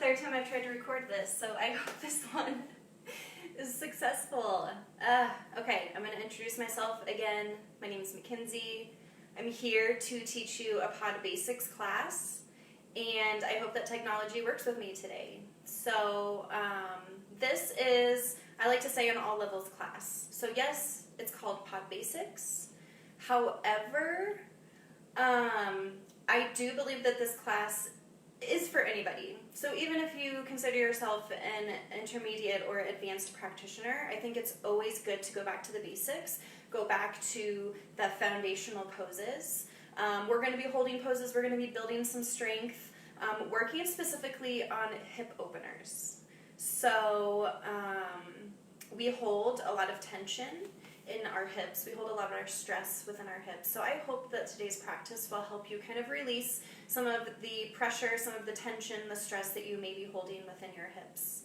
third time I've tried to record this, so I hope this one is successful. Okay, I'm going to introduce myself again. My name is Mackenzie. I'm here to teach you a podBasics class, and I hope that technology works with me today. So this is, I like to say, an all levels class. So yes, it's called podBasics. However, I do believe that this class is for anybody. So even if you consider yourself an intermediate or advanced practitioner, I think it's always good to go back to the basics, go back to the foundational poses. We're going to be holding poses, we're going to be building some strength, working specifically on hip openers. So we hold a lot of tension in our hips. We hold a lot of our stress within our hips. So I hope that today's practice will help you kind of release some of the pressure, some of the tension, the stress that you may be holding within your hips.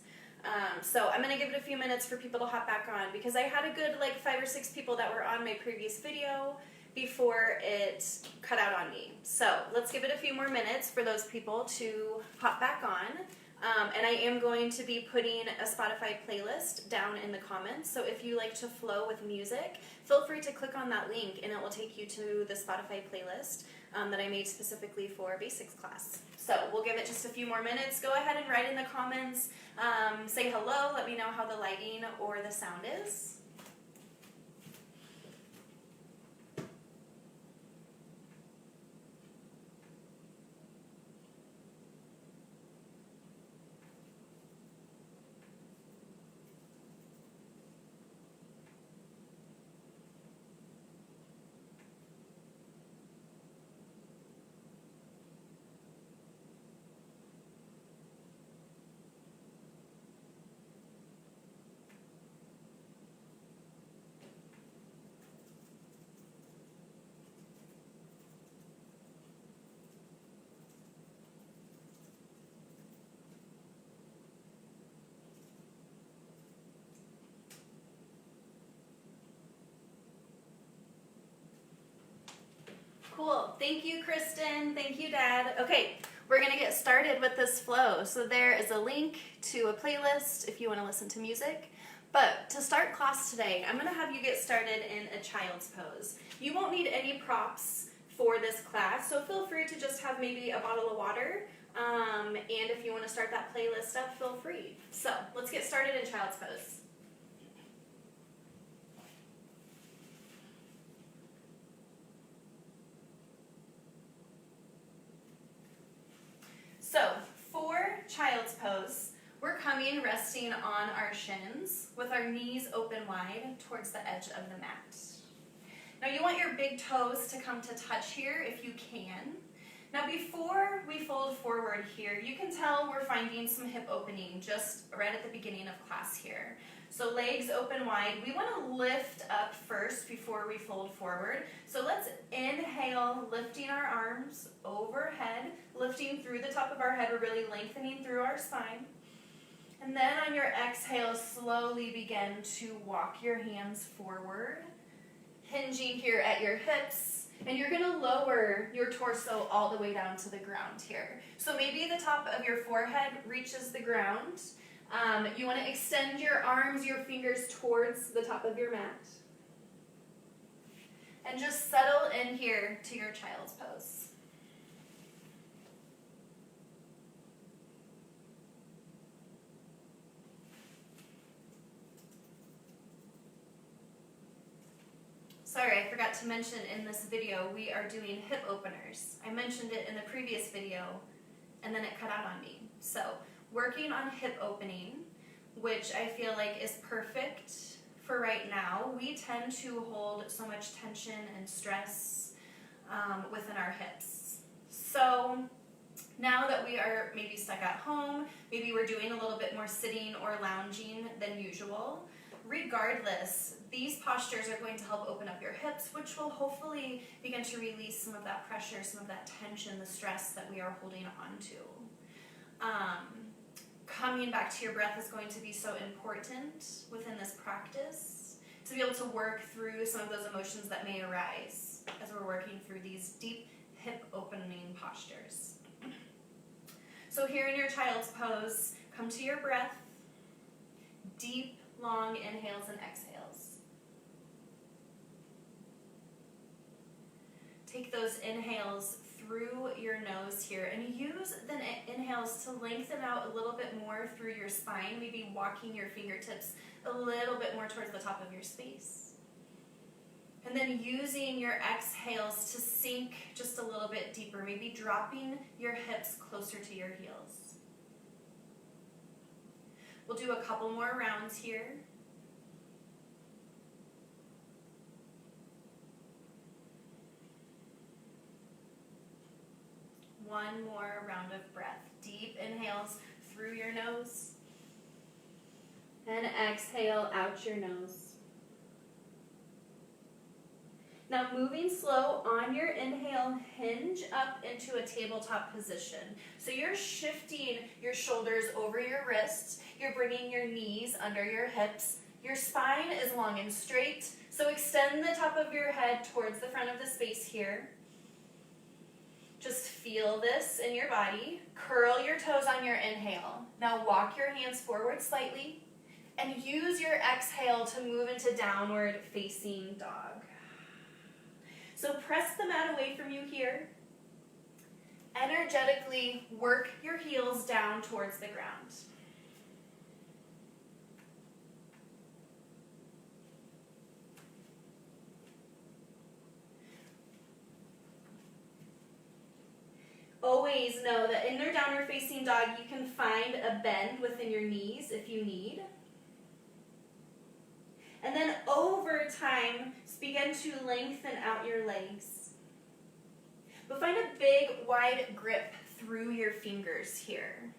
So I'm going to give it a few minutes for people to hop back on, because I had a good 5 or 6 people that were on my previous video before it cut out on me. So let's give it a few more minutes for those people to hop back on. And I am going to be putting a Spotify playlist down in the comments, so if you like to flow with music, feel free to click on that link and it will take you to the Spotify playlist that I made specifically for basics class. So we'll give it just a few more minutes. Go ahead and write in the comments, say hello, let me know how the lighting or the sound is. Cool. Thank you, Kristen. Thank you, Dad. Okay, we're going to get started with this flow. So there is a link to a playlist if you want to listen to music. But to start class today, I'm going to have you get started in a child's pose. You won't need any props for this class, so feel free to just have maybe a bottle of water. And if you want to start that playlist up, feel free. So let's get started in child's pose. So, for child's pose, we're coming resting on our shins with our knees open wide towards the edge of the mat. Now you want your big toes to come to touch here if you can. Now before we fold forward here, you can tell we're finding some hip opening just right at the beginning of class here. So legs open wide. We want to lift up first before we fold forward. So let's inhale, lifting our arms overhead, lifting through the top of our head. We're really lengthening through our spine. And then on your exhale, slowly begin to walk your hands forward, hinging here at your hips. And you're going to lower your torso all the way down to the ground here. So maybe the top of your forehead reaches the ground. You want to extend your arms, your fingers towards the top of your mat. And just settle in here to your child's pose. Sorry, I forgot to mention in this video, we are doing hip openers. I mentioned it in the previous video, and then it cut out on me. So, working on hip opening, which I feel like is perfect for right now. We tend to hold so much tension and stress within our hips. So now that we are maybe stuck at home, maybe we're doing a little bit more sitting or lounging than usual, regardless, these postures are going to help open up your hips, which will hopefully begin to release some of that pressure, some of that tension, the stress that we are holding on to. Coming back to your breath is going to be so important within this practice, to be able to work through some of those emotions that may arise as we're working through these deep hip opening postures. So here in your child's pose, come to your breath. Deep, long inhales and exhales. Take those inhales through your nose here and use the inhales to lengthen out a little bit more through your spine, maybe walking your fingertips a little bit more towards the top of your space. And then using your exhales to sink just a little bit deeper, maybe dropping your hips closer to your heels. We'll do a couple more rounds here. One more round of breath. Deep inhales through your nose. And exhale out your nose. Now moving slow on your inhale, hinge up into a tabletop position. So you're shifting your shoulders over your wrists. You're bringing your knees under your hips. Your spine is long and straight. So extend the top of your head towards the front of the space here. Just feel this in your body. Curl your toes on your inhale. Now walk your hands forward slightly and use your exhale to move into downward facing dog. So press the mat away from you here. Energetically work your heels down towards the ground. Always know that in your downward facing dog, you can find a bend within your knees if you need. And then over time, begin to lengthen out your legs. But find a big, wide grip through your fingers here.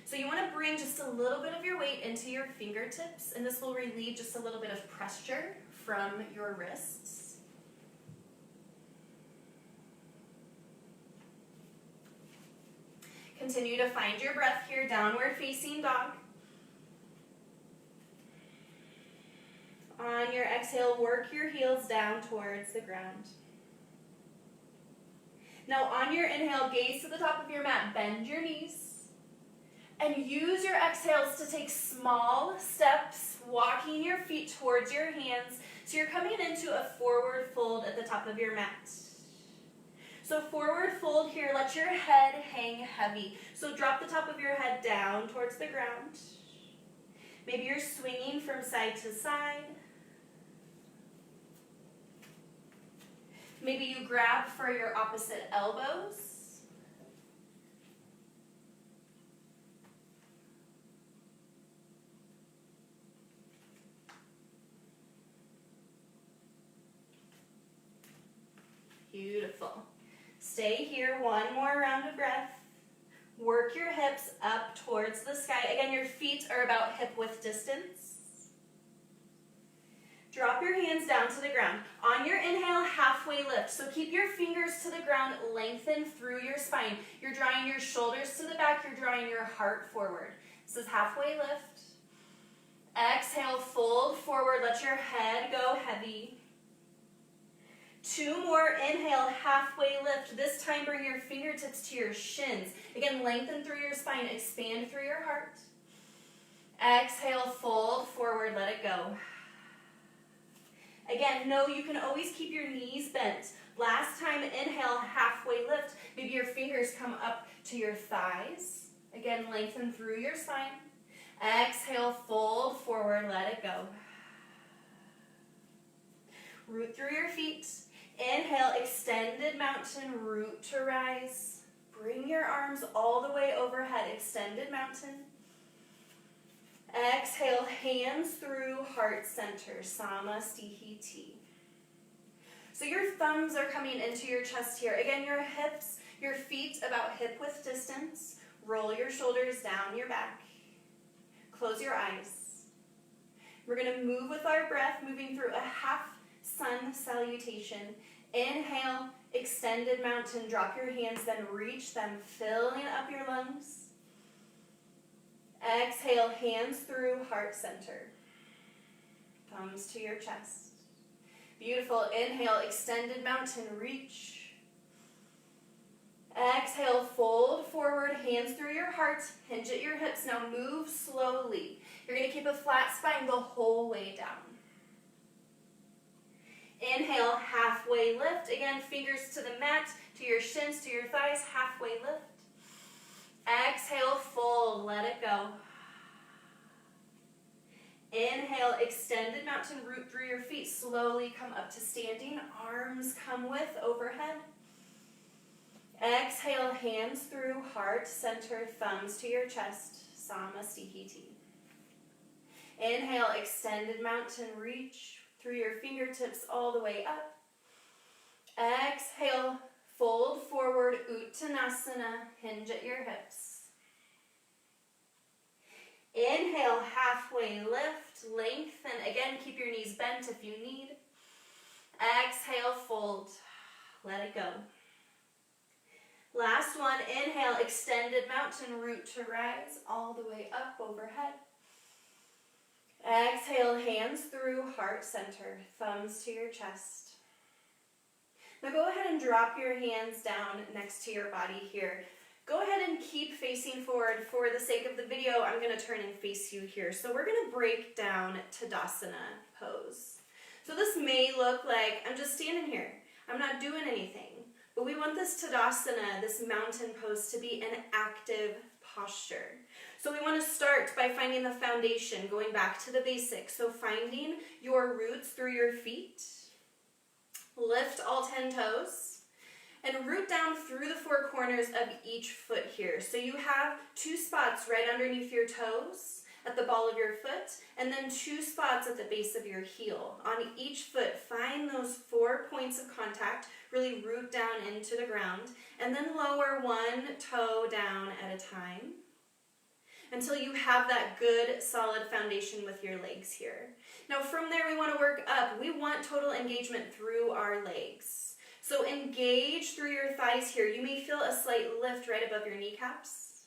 So you want to bring just a little bit of your weight into your fingertips, and this will relieve just a little bit of pressure from your wrists. Continue to find your breath here, downward facing dog. On your exhale, work your heels down towards the ground. Now on your inhale, gaze to the top of your mat, bend your knees, and use your exhales to take small steps, walking your feet towards your hands. So you're coming into a forward fold at the top of your mat. So forward fold here, let your head hang heavy. So drop the top of your head down towards the ground. Maybe you're swinging from side to side. Maybe you grab for your opposite elbows. Beautiful. Stay here, one more round of breath. Work your hips up towards the sky. Again, your feet are about hip width distance. Drop your hands down to the ground. On your inhale, halfway lift. So keep your fingers to the ground, lengthen through your spine. You're drawing your shoulders to the back, you're drawing your heart forward. This is halfway lift. Exhale, fold forward, let your head go heavy. Two more, inhale, halfway lift. This time bring your fingertips to your shins. Again, lengthen through your spine, expand through your heart. Exhale, fold forward, let it go. Again, know you can always keep your knees bent. Last time, inhale, halfway lift. Maybe your fingers come up to your thighs. Again, lengthen through your spine. Exhale, fold forward, let it go. Root through your feet. Inhale, extended mountain, root to rise. Bring your arms all the way overhead, extended mountain. Exhale, hands through heart center, Samastihiti. So your thumbs are coming into your chest here. Again, your hips, your feet about hip width distance. Roll your shoulders down your back. Close your eyes. We're going to move with our breath, moving through a half sun salutation. Inhale, extended mountain. Drop your hands, then reach them, filling up your lungs. Exhale, hands through heart center. Thumbs to your chest. Beautiful. Inhale, extended mountain, reach. Exhale, fold forward, hands through your heart, hinge at your hips. Now move slowly. You're going to keep a flat spine the whole way down. Inhale, halfway lift. Again, fingers to the mat, to your shins, to your thighs, halfway lift. Exhale, fold, let it go. Inhale, extended mountain root through your feet. Slowly come up to standing. Arms come with overhead. Exhale, hands through heart center, thumbs to your chest. Samastihiti. Inhale, extended mountain reach through your fingertips all the way up. Exhale, fold forward, Uttanasana, hinge at your hips. Inhale, halfway lift, lengthen. Again, keep your knees bent if you need. Exhale, fold. Let it go. Last one, inhale, extended mountain root to rise all the way up overhead. Exhale, hands through heart center, thumbs to your chest. Now go ahead and drop your hands down next to your body here. Go ahead and keep facing forward. For the sake of the video, I'm going to turn and face you here. So we're going to break down Tadasana pose. So this may look like I'm just standing here. I'm not doing anything. But we want this Tadasana, this mountain pose, to be an active posture. So we want to start by finding the foundation, going back to the basics. So finding your roots through your feet. Lift all 10 toes. And root down through the four corners of each foot here. So you have 2 spots right underneath your toes, at the ball of your foot, and then 2 spots at the base of your heel. On each foot, find those 4 points of contact, really root down into the ground, and then lower 1 toe down at a time until you have that good, solid foundation with your legs here. Now from there, we want to work up. We want total engagement through our legs. So engage through your thighs here. You may feel a slight lift right above your kneecaps.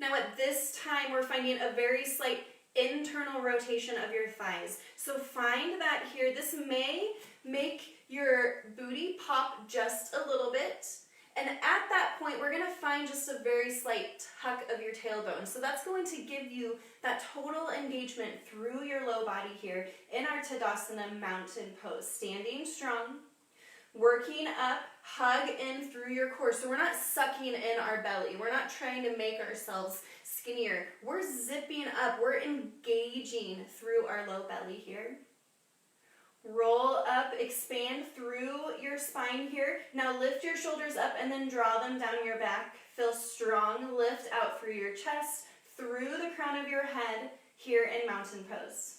Now at this time, we're finding a very slight internal rotation of your thighs. So find that here. This may make your booty pop just a little bit. And at that point, we're going to find just a very slight tuck of your tailbone. So that's going to give you that total engagement through your low body here in our Tadasana mountain pose. Standing strong. Working up, hug in through your core. So we're not sucking in our belly. We're not trying to make ourselves skinnier. We're zipping up. We're engaging through our low belly here. Roll up, expand through your spine here. Now lift your shoulders up and then draw them down your back. Feel strong lift out through your chest, through the crown of your head here in mountain pose.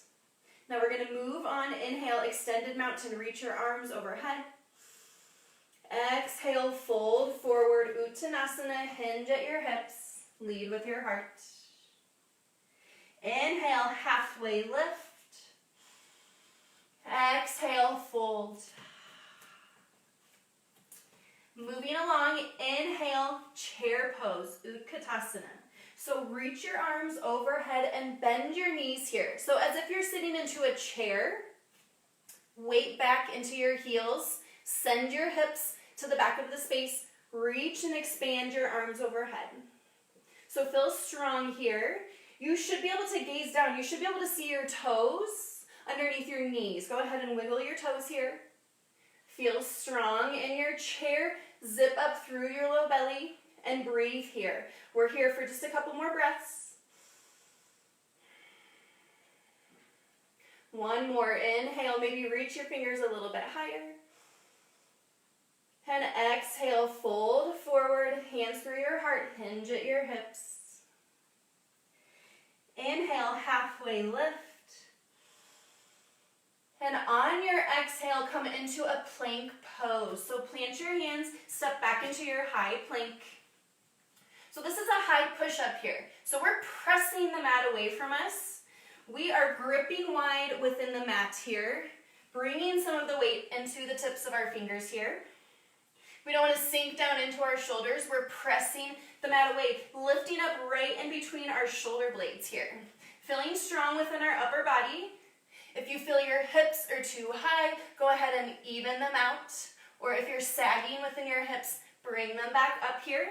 Now we're going to move on. Inhale, extended mountain. Reach your arms overhead. Exhale, fold forward, Uttanasana, hinge at your hips, lead with your heart. Inhale, halfway lift. Exhale, fold. Moving along, inhale, chair pose, Utkatasana. So reach your arms overhead and bend your knees here. So as if you're sitting into a chair, weight back into your heels, send your hips to the back of the space, reach and expand your arms overhead. So feel strong here. You should be able to gaze down. You should be able to see your toes underneath your knees. Go ahead and wiggle your toes here. Feel strong in your chair. Zip up through your low belly and breathe here. We're here for just a couple more breaths. One more. Inhale, maybe reach your fingers a little bit higher. And exhale, fold forward, hands through your heart, hinge at your hips. Inhale, halfway lift. And on your exhale, come into a plank pose. So plant your hands, step back into your high plank. So this is a high push-up here. So we're pressing the mat away from us. We are gripping wide within the mat here, bringing some of the weight into the tips of our fingers here. We don't want to sink down into our shoulders. We're pressing the mat away, lifting up right in between our shoulder blades here. Feeling strong within our upper body. If you feel your hips are too high, go ahead and even them out. Or if you're sagging within your hips, Bring them back up here.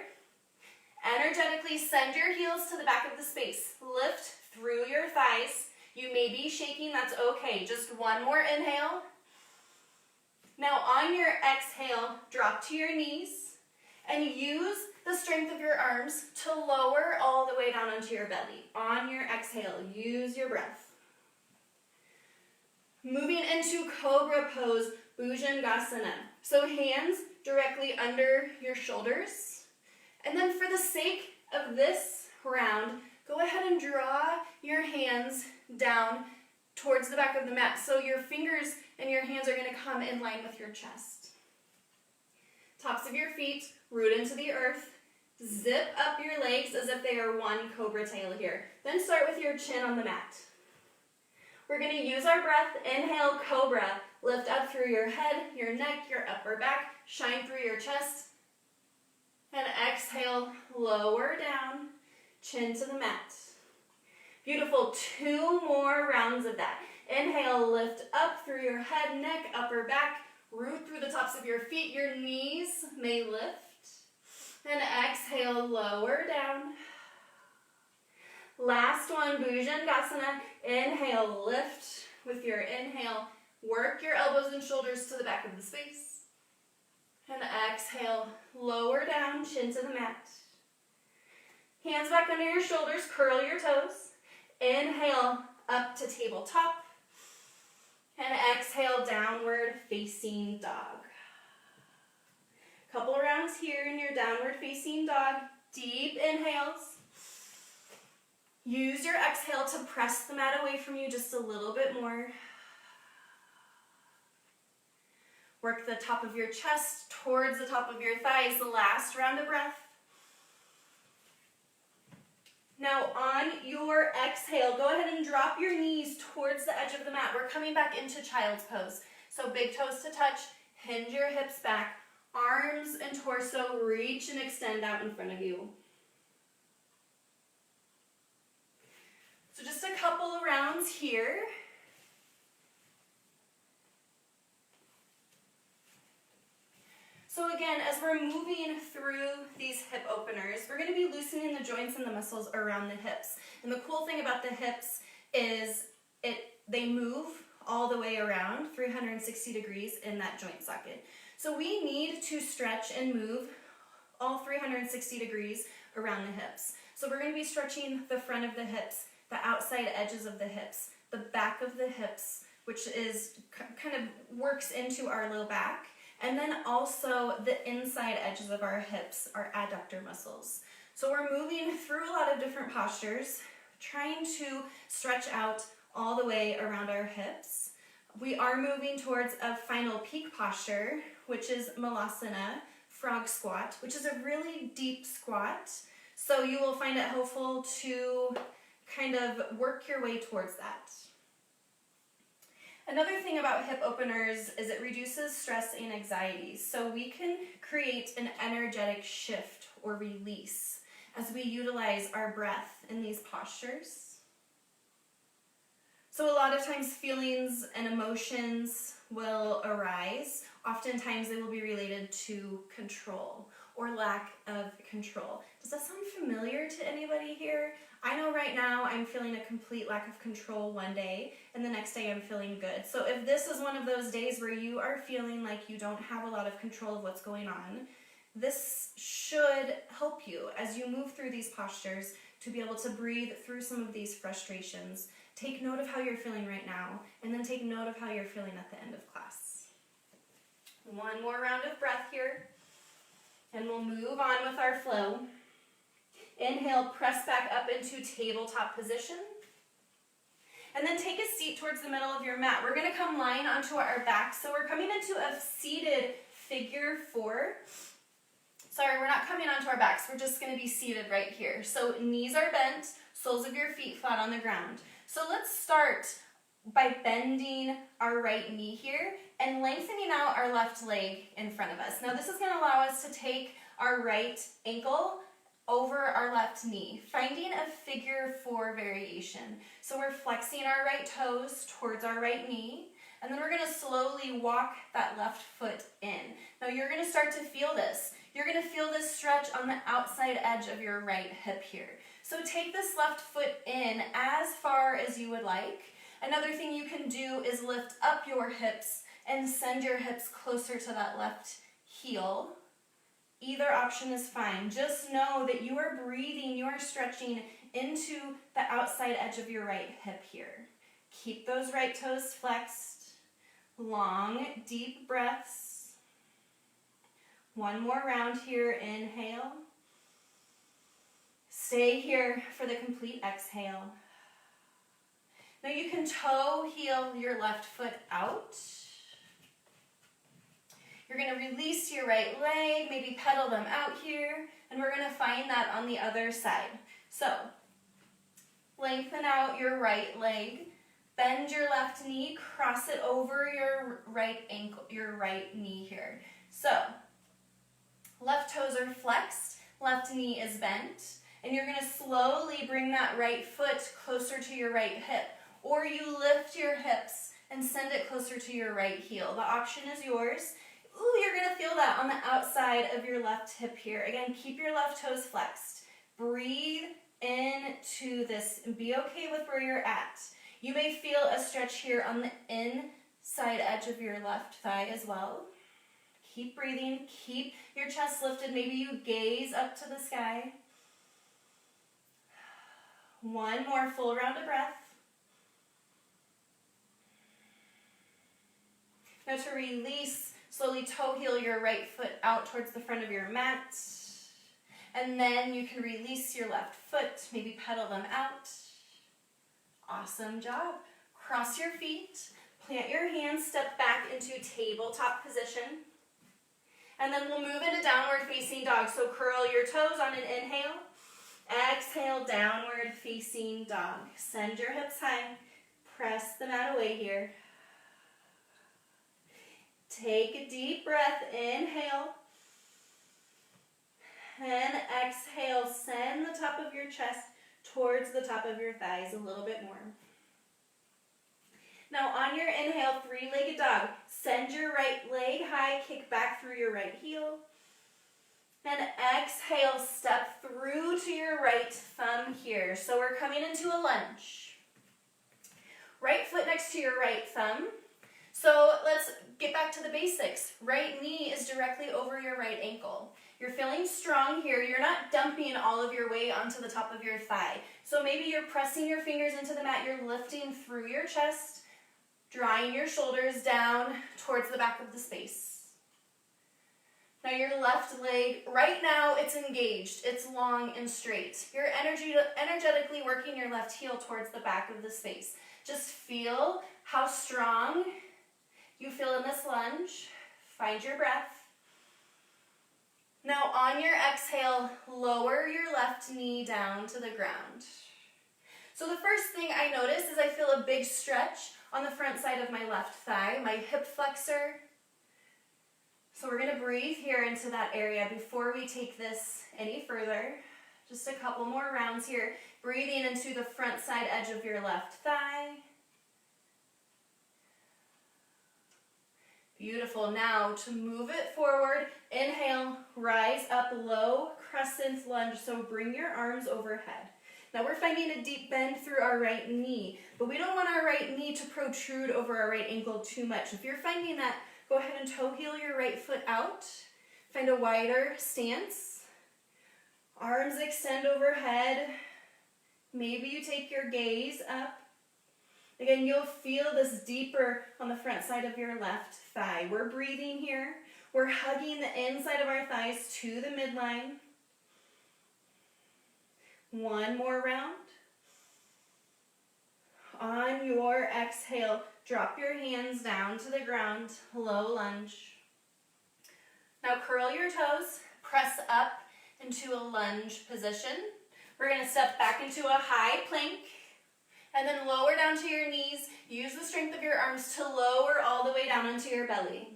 Energetically send your heels to the back of the space. Lift through your thighs. You may be shaking, that's okay. Just one more inhale. Now on your exhale, drop to your knees and use the strength of your arms to lower all the way down onto your belly. On your exhale, use your breath. Moving into Cobra Pose, Bhujangasana. So hands directly under your shoulders. And then for the sake of this round, go ahead and draw your hands down towards the back of the mat. So your fingers and your hands are going to come in line with your chest. Tops of your feet root into the earth. Zip up your legs as if they are one cobra tail here. Then start with your chin on the mat. We're going to use our breath. Inhale, cobra. Lift up through your head, your neck, your upper back. Shine through your chest. And exhale, lower down, chin to the mat. Beautiful. 2 more rounds of that. Inhale, lift up through your head, neck, upper back. Root through the tops of your feet. Your knees may lift. And exhale, lower down. Last one, Bhujangasana. Inhale, lift with your inhale. Work your elbows and shoulders to the back of the space. And exhale, lower down, chin to the mat. Hands back under your shoulders, curl your toes. Inhale, up to tabletop. And exhale, downward facing dog. Couple rounds here in your downward facing dog. Deep inhales. Use your exhale to press the mat away from you just a little bit more. Work the top of your chest towards the top of your thighs. The last round of breath. Now on your exhale, go ahead and drop your knees towards the edge of the mat. We're coming back into child's pose. So big toes to touch, hinge your hips back, arms and torso reach and extend out in front of you. So just a couple of rounds here. So again, as we're moving through these hip openers, we're going to be loosening the joints and the muscles around the hips. And the cool thing about the hips is they move all the way around 360 degrees in that joint socket. So we need to stretch and move all 360 degrees around the hips. So we're going to be stretching the front of the hips, the outside edges of the hips, the back of the hips, which is kind of works into our low back. And then also the inside edges of our hips, our adductor muscles. So we're moving through a lot of different postures, trying to stretch out all the way around our hips. We are moving towards a final peak posture, which is Malasana, frog squat, which is a really deep squat. So you will find it helpful to kind of work your way towards that. Another thing about hip openers is it reduces stress and anxiety. So we can create an energetic shift or release as we utilize our breath in these postures. So a lot of times feelings and emotions will arise. Oftentimes they will be related to control or lack of control. Does that sound familiar to anybody here? I know right now I'm feeling a complete lack of control one day, and the next day I'm feeling good. So if this is one of those days where you are feeling like you don't have a lot of control of what's going on, this should help you as you move through these postures to be able to breathe through some of these frustrations. Take note of how you're feeling right now, and then take note of how you're feeling at the end of class. One more round of breath here, and we'll move on with our flow. Inhale, press back up into tabletop position. And then take a seat towards the middle of your mat. We're going to come lying onto our back. So we're coming into a seated figure 4. Sorry, we're not coming onto our backs. We're just going to be seated right here. So knees are bent, soles of your feet flat on the ground. So let's start by bending our right knee here and lengthening out our left leg in front of us. Now this is going to allow us to take our right ankle over our left knee, finding a figure 4 variation. So we're flexing our right toes towards our right knee, and then we're going to slowly walk that left foot in. Now you're going to start to feel this. you're going to feel this stretch on the outside edge of your right hip here. So take this left foot in as far as you would like. Another thing you can do is lift up your hips and send your hips closer to that left heel. Either option is fine. Just know that you are breathing, you are stretching into the outside edge of your right hip here. Keep those right toes flexed. Long, deep breaths. One more round here. Inhale. Stay here for the complete exhale. Now you can toe heel your left foot out. You're going to release your right leg, maybe pedal them out here, and we're going to find that on the other side. So, lengthen out your right leg, bend your left knee, cross it over your right ankle, your right knee here. So, left toes are flexed, left knee is bent, and you're going to slowly bring that right foot closer to your right hip, or you lift your hips and send it closer to your right heel. The option is yours. Ooh, you're going to feel that on the outside of your left hip here. Again, keep your left toes flexed. Breathe into this and be okay with where you're at. You may feel a stretch here on the inside edge of your left thigh as well. Keep breathing. Keep your chest lifted. Maybe you gaze up to the sky. One more full round of breath. Now to release, slowly toe heel your right foot out towards the front of your mat. And then you can release your left foot, maybe pedal them out. Awesome job. Cross your feet, plant your hands, step back into tabletop position. And then we'll move into downward facing dog. So curl your toes on an inhale. Exhale, downward facing dog. Send your hips high. Press the mat away here. Take a deep breath, inhale, and exhale, send the top of your chest towards the top of your thighs a little bit more. Now on your inhale, three-legged dog, send your right leg high, kick back through your right heel, and exhale, step through to your right thumb here. So we're coming into a lunge. Right foot next to your right thumb. So let's get back to the basics. Right knee is directly over your right ankle. You're feeling strong here. You're not dumping all of your weight onto the top of your thigh. So maybe you're pressing your fingers into the mat. You're lifting through your chest, drawing your shoulders down towards the back of the space. Now your left leg, right now it's engaged. It's long and straight. You're energetically working your left heel towards the back of the space. Just feel how strong you feel in this lunge. Find your breath. Now on your exhale, lower your left knee down to the ground. So the first thing I notice is I feel a big stretch on the front side of my left thigh, my hip flexor. So we're going to breathe here into that area before we take this any further. Just a couple more rounds here. Breathing into the front side edge of your left thigh. Beautiful. Now to move it forward, inhale, rise up, low crescent lunge. So bring your arms overhead. Now we're finding a deep bend through our right knee, but we don't want our right knee to protrude over our right ankle too much. If you're finding that, go ahead and toe heel your right foot out. Find a wider stance. Arms extend overhead. Maybe you take your gaze up. Again, you'll feel this deeper on the front side of your left thigh. We're breathing here. We're hugging the inside of our thighs to the midline. One more round. On your exhale, drop your hands down to the ground, low lunge. Now curl your toes, press up into a lunge position. We're going to step back into a high plank. And then lower down to your knees. Use the strength of your arms to lower all the way down into your belly.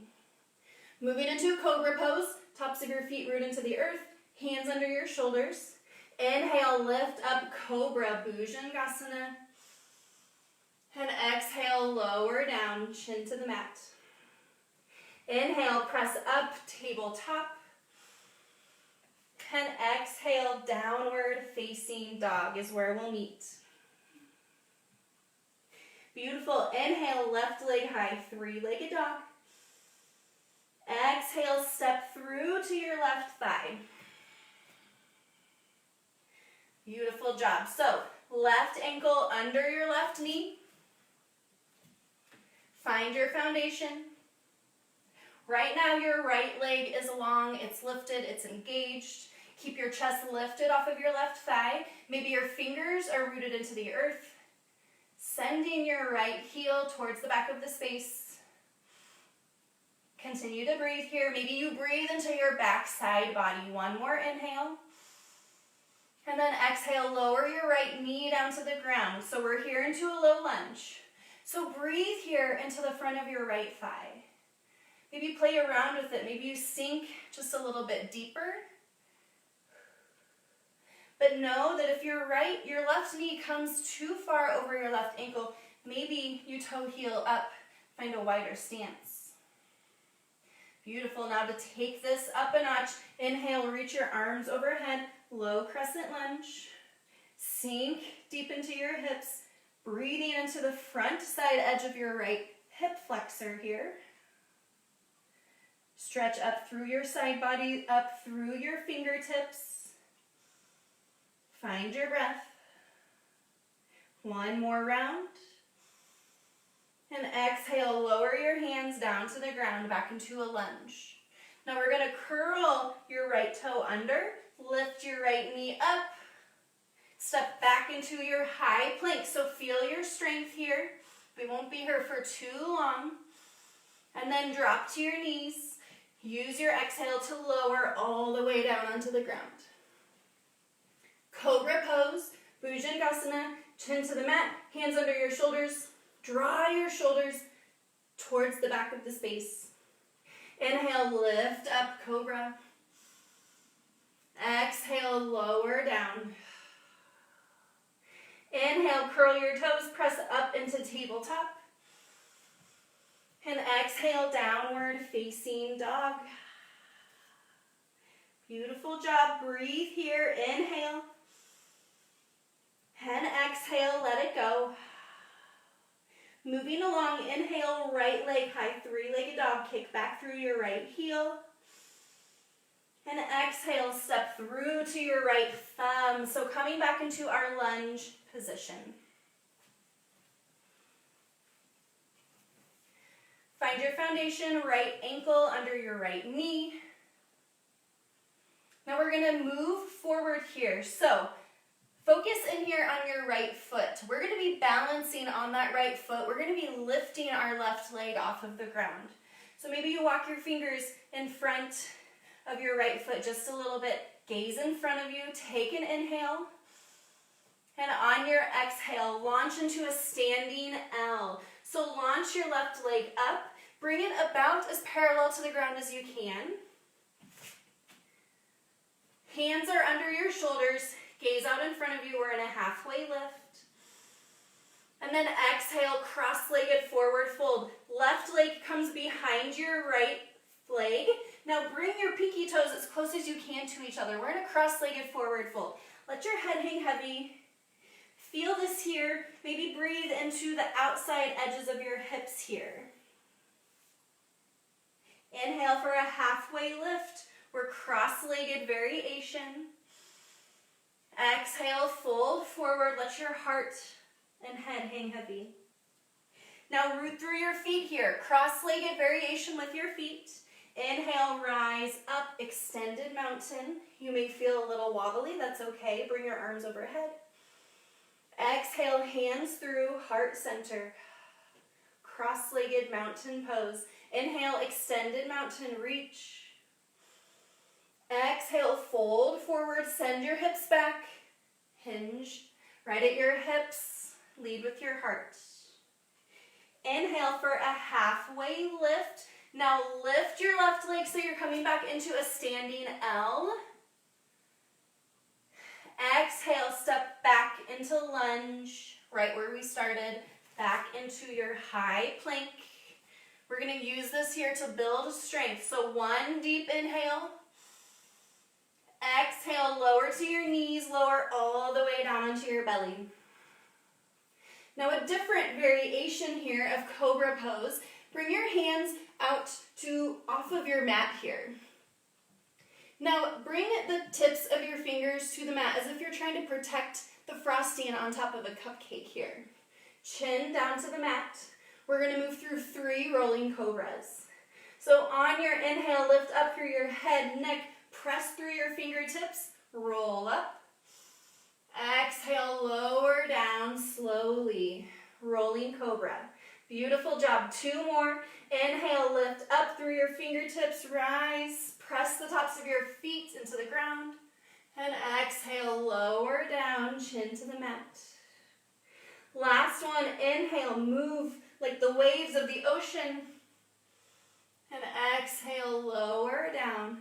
Moving into cobra pose. Tops of your feet root into the earth. Hands under your shoulders. Inhale, lift up, cobra, Bhujangasana. And exhale, lower down, chin to the mat. Inhale, press up, tabletop. And exhale, downward facing dog is where we'll meet. Beautiful. Inhale, left leg high, three-legged dog. Exhale, step through to your left thigh. Beautiful job. So, left ankle under your left knee. Find your foundation. Right now, your right leg is long, it's lifted, it's engaged. Keep your chest lifted off of your left thigh. Maybe your fingers are rooted into the earth. Sending your right heel towards the back of the space. Continue to breathe here. Maybe you breathe into your back side body. One more inhale. And then exhale, lower your right knee down to the ground. So we're here into a low lunge. So breathe here into the front of your right thigh. Maybe play around with it. Maybe you sink just a little bit deeper. But know that if your left knee comes too far over your left ankle, maybe you toe heel up, find a wider stance. Beautiful. Now to take this up a notch, inhale, reach your arms overhead, low crescent lunge. Sink deep into your hips, breathing into the front side edge of your right hip flexor here. Stretch up through your side body, up through your fingertips. Find your breath. One more round. And exhale, lower your hands down to the ground, back into a lunge. Now we're going to curl your right toe under, lift your right knee up, step back into your high plank. So feel your strength here. We won't be here for too long. And then drop to your knees. Use your exhale to lower all the way down onto the ground. Cobra pose, Bhujangasana, chin to the mat, hands under your shoulders. Draw your shoulders towards the back of the space. Inhale, lift up, cobra. Exhale, lower down. Inhale, curl your toes, press up into tabletop. And exhale, downward facing dog. Beautiful job. Breathe here. Inhale. And exhale, let it go. Moving along, inhale, right leg high, three-legged dog. Kick back through your right heel. And exhale, step through to your right thumb. So coming back into our lunge position. Find your foundation, right ankle under your right knee. Now we're going to move forward here. So focus in here on your right foot. We're going to be balancing on that right foot. We're going to be lifting our left leg off of the ground. So maybe you walk your fingers in front of your right foot just a little bit. Gaze in front of you. Take an inhale. And on your exhale, launch into a standing L. So launch your left leg up. Bring it about as parallel to the ground as you can. Hands are under your shoulders. Gaze out in front of you. We're in a halfway lift. And then exhale, cross-legged forward fold. Left leg comes behind your right leg. Now bring your pinky toes as close as you can to each other. We're in a cross-legged forward fold. Let your head hang heavy. Feel this here. Maybe breathe into the outside edges of your hips here. Inhale for a halfway lift. We're cross-legged variation. Exhale, fold forward. Let your heart and head hang heavy. Now root through your feet here. Cross-legged variation with your feet. Inhale, rise up, extended mountain. You may feel a little wobbly. That's okay. Bring your arms overhead. Exhale, hands through, heart center. Cross-legged mountain pose. Inhale, extended mountain reach. Exhale, fold forward, send your hips back. Hinge right at your hips. Lead with your heart. Inhale for a halfway lift. Now lift your left leg so you're coming back into a standing L. Exhale, step back into lunge, right where we started. Back into your high plank. We're going to use this here to build strength. So one deep inhale. Exhale, lower to your knees, lower all the way down onto your belly. Now a different variation here of cobra pose. Bring your hands out to off of your mat here. Now bring the tips of your fingers to the mat as if you're trying to protect the frosting on top of a cupcake here. Chin down to the mat. We're going to move through 3 rolling cobras. So on your inhale, lift up through your head, neck, press through your fingertips, roll up. Exhale, lower down slowly, rolling cobra. Beautiful job. 2 more. Inhale, lift up through your fingertips, rise, press the tops of your feet into the ground. And exhale, lower down, chin to the mat. Last one, inhale, move like the waves of the ocean. And exhale, lower down.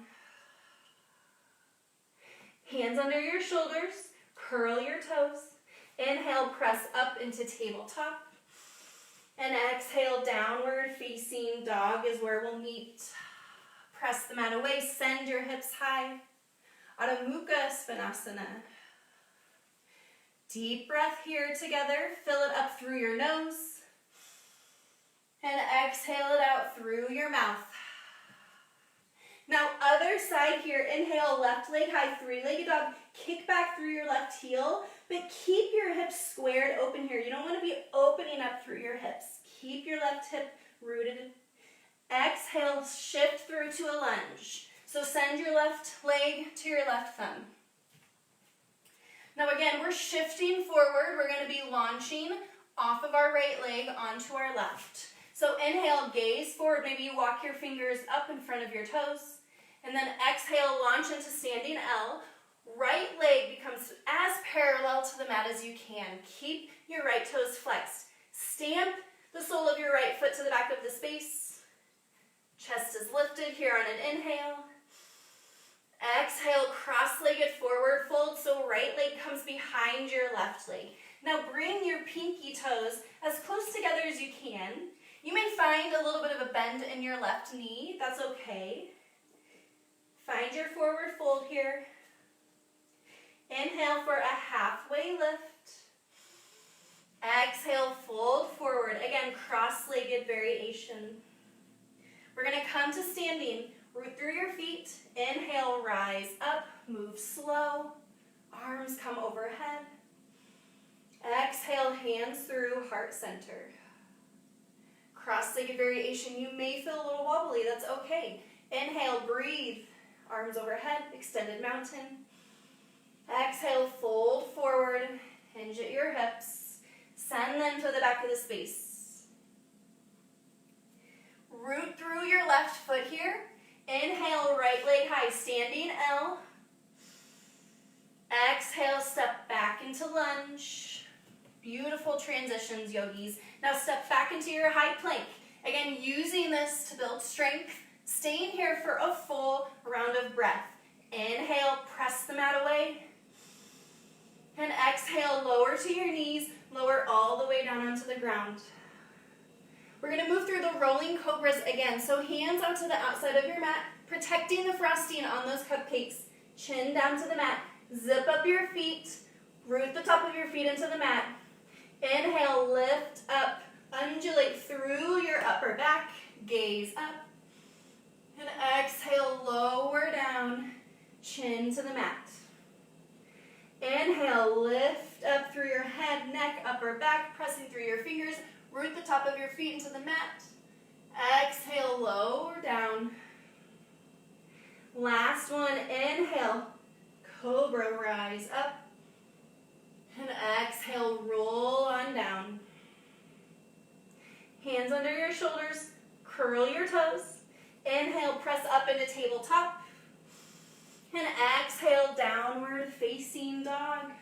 Hands under your shoulders, curl your toes. Inhale, press up into tabletop. And exhale, downward facing dog is where we'll meet. Press the mat away, send your hips high. Adho Mukha Svanasana. Deep breath here together. Fill it up through your nose. And exhale it out through your mouth. Now other side here. Inhale, left leg high, 3-legged dog. Kick back through your left heel, but keep your hips squared open here. You don't want to be opening up through your hips. Keep your left hip rooted. Exhale, shift through to a lunge. So send your left leg to your left thumb. Now again, we're shifting forward. We're going to be launching off of our right leg onto our left. So inhale, gaze forward. Maybe you walk your fingers up in front of your toes. And then exhale, launch into standing L. Right leg becomes as parallel to the mat as you can. Keep your right toes flexed. Stamp the sole of your right foot to the back of the space. Chest is lifted here on an inhale. Exhale, cross-legged forward fold, so right leg comes behind your left leg. Now bring your pinky toes as close together as you can. You may find a little bit of a bend in your left knee. That's okay. Find your forward fold here. Inhale for a halfway lift. Exhale, fold forward. Again, cross-legged variation. We're going to come to standing. Root through your feet. Inhale, rise up. Move slow. Arms come overhead. Exhale, hands through, heart center. Cross-legged variation. You may feel a little wobbly. That's okay. Inhale, breathe. Arms overhead, extended mountain. Exhale, fold forward. Hinge at your hips. Send them to the back of the space. Root through your left foot here. Inhale, right leg high, standing L. Exhale, step back into lunge. Beautiful transitions, yogis. Now step back into your high plank. Again, using this to build strength. Staying here for a full round of breath. Inhale, press the mat away. And exhale, lower to your knees. Lower all the way down onto the ground. We're going to move through the rolling cobras again. So hands out to the outside of your mat, protecting the frosting on those cupcakes. Chin down to the mat. Zip up your feet. Root the top of your feet into the mat. Inhale, lift up. Undulate through your upper back. Gaze up. And exhale, lower down. Chin to the mat. Inhale, lift up through your head, neck, upper back, pressing through your fingers. Root the top of your feet into the mat. Exhale, lower down. Last one, inhale, cobra, rise up. And exhale, roll on down. Hands under your shoulders, curl your toes. Inhale, press up into tabletop. And exhale, downward facing dog.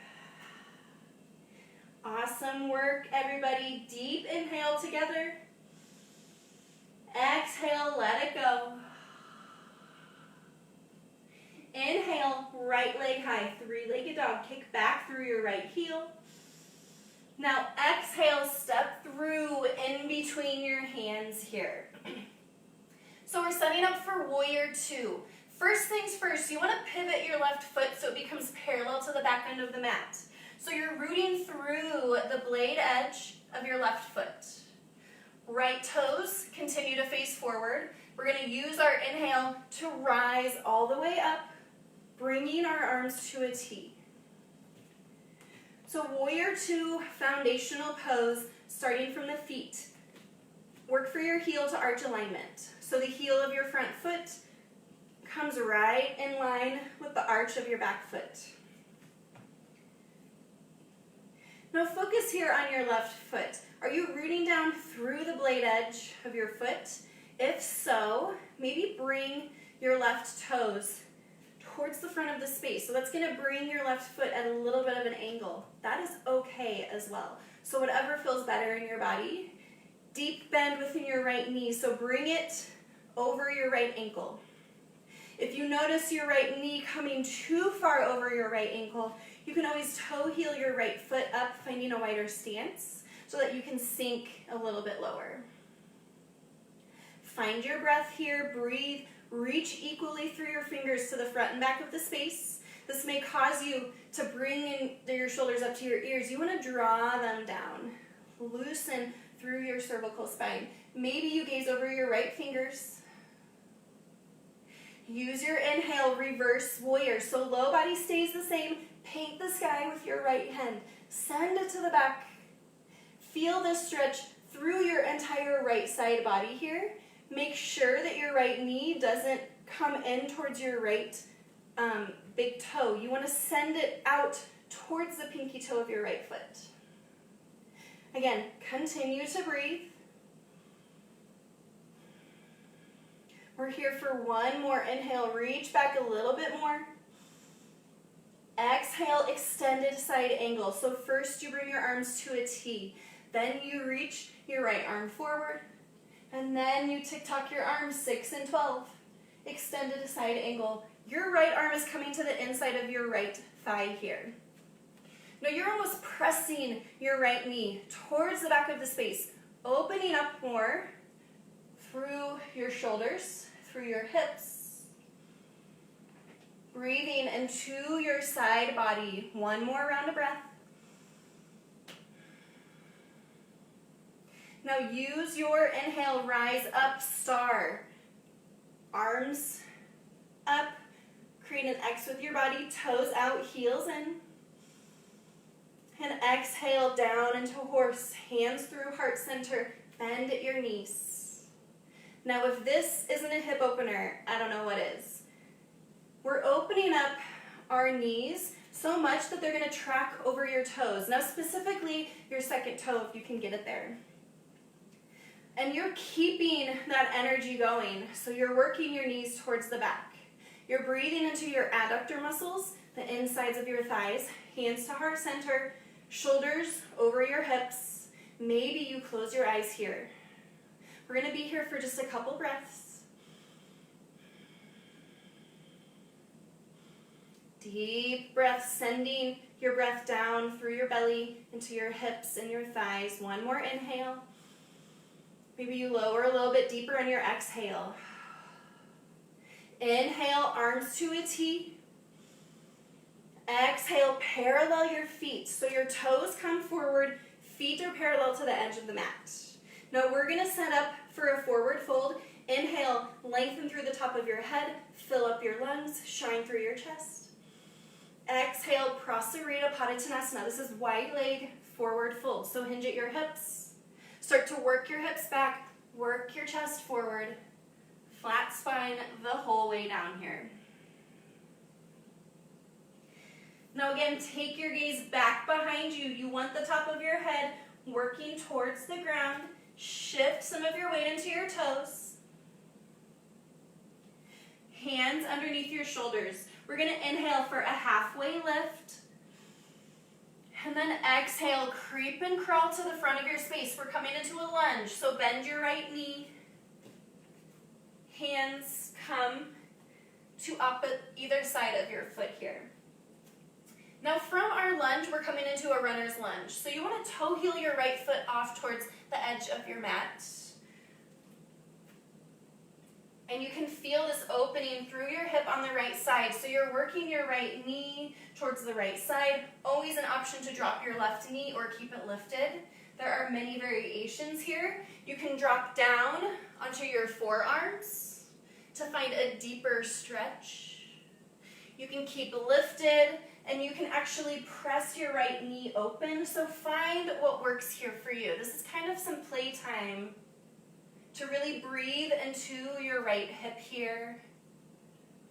Awesome work, everybody. Deep inhale together. Exhale, let it go. Inhale, right leg high, 3-legged dog. Kick back through your right heel. Now exhale, step through in between your hands here. So we're setting up for warrior 2. First things first, you want to pivot your left foot so it becomes parallel to the back end of the mat. So you're rooting through the blade edge of your left foot. Right toes continue to face forward. We're going to use our inhale to rise all the way up, bringing our arms to a T. So Warrior Two, foundational pose, starting from the feet. Work for your heel to arch alignment. So the heel of your front foot comes right in line with the arch of your back foot. Now focus here on your left foot. Are you rooting down through the blade edge of your foot? If so, maybe bring your left toes towards the front of the space. So that's going to bring your left foot at a little bit of an angle. That is okay as well. So whatever feels better in your body. Deep bend within your right knee, so bring it over your right ankle. If you notice your right knee coming too far over your right ankle, you can always toe heel your right foot up, finding a wider stance so that you can sink a little bit lower. Find your breath here, breathe, reach equally through your fingers to the front and back of the space. This may cause you to bring in your shoulders up to your ears. You want to draw them down. Loosen through your cervical spine. Maybe you gaze over your right fingers. Use your inhale, reverse warrior. So low body stays the same. Paint the sky with your right hand. Send it to the back. Feel this stretch through your entire right side body here. Make sure that your right knee doesn't come in towards your right big toe. You want to send it out towards the pinky toe of your right foot. Again, continue to breathe. We're here for one more inhale. Reach back a little bit more. Exhale, extended side angle. So first you bring your arms to a T. Then you reach your right arm forward. And then you tick-tock your arms 6 and 12. Extended side angle. Your right arm is coming to the inside of your right thigh here. Now you're almost pressing your right knee towards the back of the space, opening up more through your shoulders, through your hips. Breathing into your side body. One more round of breath. Now use your inhale, rise up, star. Arms up, create an X with your body, toes out, heels in. And exhale down into horse, hands through heart center, bend at your knees. Now if this isn't a hip opener, I don't know what is. We're opening up our knees so much that they're going to track over your toes. Now specifically your second toe if you can get it there. And you're keeping that energy going, so you're working your knees towards the back. You're breathing into your adductor muscles, the insides of your thighs, hands to heart center, shoulders over your hips. Maybe you close your eyes here. We're going to be here for just a couple breaths. Deep breath, sending your breath down through your belly into your hips and your thighs. One more inhale. Maybe you lower a little bit deeper on your exhale. Inhale, arms to a T. Exhale, parallel your feet. So your toes come forward, feet are parallel to the edge of the mat. Now we're going to set up for a forward fold. Inhale, lengthen through the top of your head, fill up your lungs, shine through your chest. Exhale, Prasarita Padottanasana. This is wide leg forward fold. So hinge at your hips. Start to work your hips back, work your chest forward, flat spine the whole way down here. Now again, take your gaze back behind you. You want the top of your head working towards the ground. Shift some of your weight into your toes. Hands underneath your shoulders. We're going to inhale for a halfway lift. And then exhale, creep and crawl to the front of your space. We're coming into a lunge, so bend your right knee. Hands come to up at either side of your foot here. Now from our lunge, we're coming into a runner's lunge. So you want to toe heel your right foot off towards the edge of your mat. And you can feel this opening through your hip on the right side. So you're working your right knee towards the right side. Always an option to drop your left knee or keep it lifted. There are many variations here. You can drop down onto your forearms to find a deeper stretch. You can keep lifted, and you can actually press your right knee open. So find what works here for you. This is kind of some playtime to really breathe into your right hip here,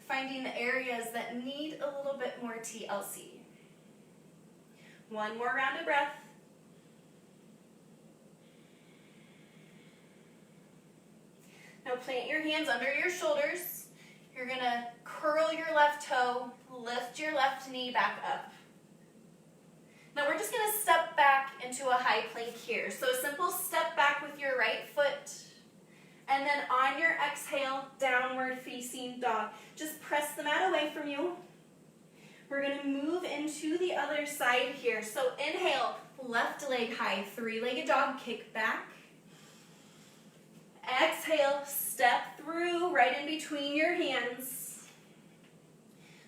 finding the areas that need a little bit more TLC. One more round of breath. Now plant your hands under your shoulders. You're going to curl your left toe, lift your left knee back up. Now we're just going to step back into a high plank here. So a simple step back with your right foot. And then on your exhale, downward facing dog. Just press the mat away from you. We're going to move into the other side here. So inhale, left leg high, three-legged dog, kick back. Exhale, step through, right in between your hands.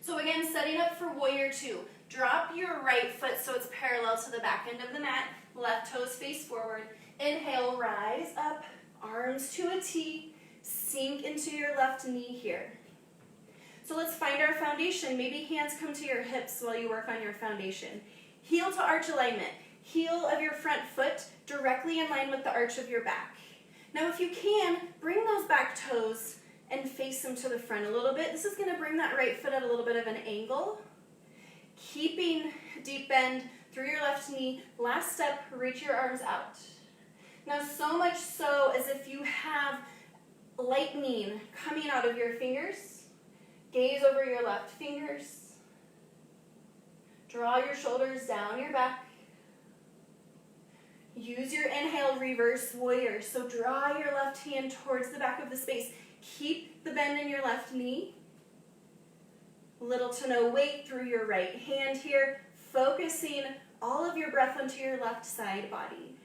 So again, setting up for warrior two. Drop your right foot so it's parallel to the back end of the mat. Left toes face forward. Inhale, rise up. Arms to a T, sink into your left knee here. So let's find our foundation. Maybe hands come to your hips while you work on your foundation. Heel to arch alignment. Heel of your front foot directly in line with the arch of your back. Now if you can, bring those back toes and face them to the front a little bit. This is going to bring that right foot at a little bit of an angle. Keeping deep bend through your left knee. Last step, reach your arms out. Now, so much so as if you have lightning coming out of your fingers, gaze over your left fingers, draw your shoulders down your back, use your inhale, reverse warrior. So draw your left hand towards the back of the space. Keep the bend in your left knee, little to no weight through your right hand here, focusing all of your breath onto your left side body.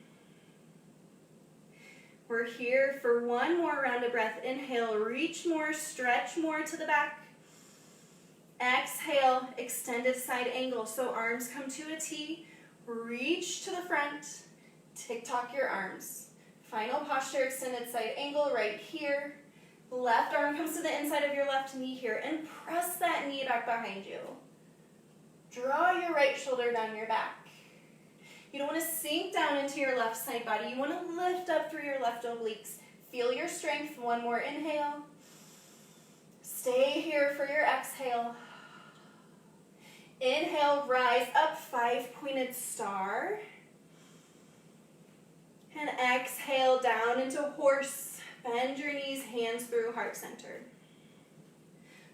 We're here for one more round of breath. Inhale, reach more, stretch more to the back. Exhale, extended side angle. So arms come to a T. Reach to the front. Tick-tock your arms. Final posture, extended side angle right here. Left arm comes to the inside of your left knee here. And press that knee back behind you. Draw your right shoulder down your back. You don't want to sink down into your left side body. You want to lift up through your left obliques. Feel your strength. One more inhale. Stay here for your exhale. Inhale, rise up, 5-pointed star. And exhale down into horse. Bend your knees, hands through heart center.